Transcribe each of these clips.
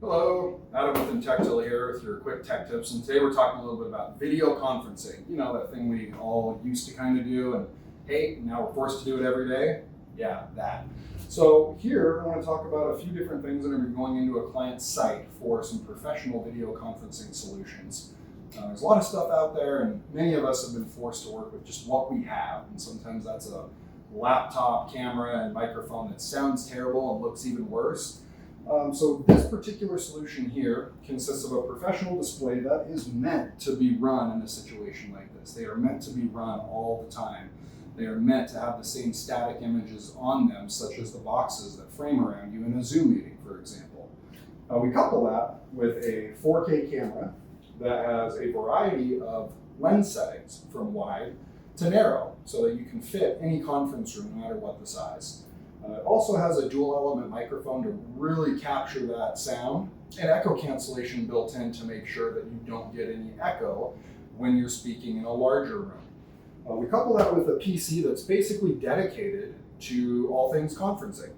Hello, Adam with Intectil here with your quick tech tips, and today we're talking a little bit about video conferencing. You know, that thing we all used to kind of do, and hey, now we're forced to do it every day. Yeah, that. So here I want to talk about a few different things that are going into a client's site for some professional video conferencing solutions. There's a lot of stuff out there, and many of us have been forced to work with just what we have, and sometimes that's a laptop camera and microphone that sounds terrible and looks even worse. So this particular solution here consists of a professional display that is meant to be run in a situation like this. They are meant to be run all the time. They are meant to have the same static images on them, such as the boxes that frame around you in a Zoom meeting, for example. We couple that with a 4K camera that has a variety of lens settings from wide to narrow, so that you can fit any conference room no matter what the size. It also has a dual element microphone to really capture that sound, and echo cancellation built in to make sure that you don't get any echo when you're speaking in a larger room. We couple that with a PC that's basically dedicated to all things conferencing.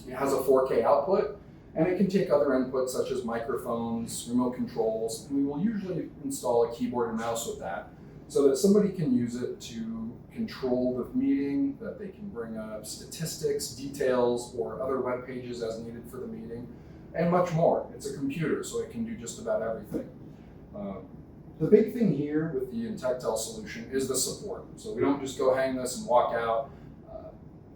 It has a 4K output, and it can take other inputs such as microphones, remote controls, and we will usually install a keyboard and mouse with that so that somebody can use it to control the meeting, that they can bring up statistics, details, or other web pages as needed for the meeting, and much more. It's a computer, so it can do just about everything. The big thing here with the Intectil solution is the support. So we don't just go hang this and walk out.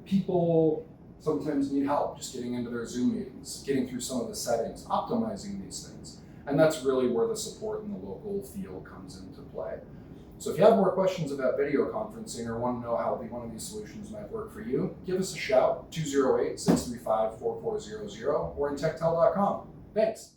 People sometimes need help just getting into their Zoom meetings, getting through some of the settings, optimizing these things. And that's really where the support in the local field comes into play. So if you have more questions about video conferencing or want to know how one of these solutions might work for you, give us a shout, 208-635-4400 or intectil.com. Thanks.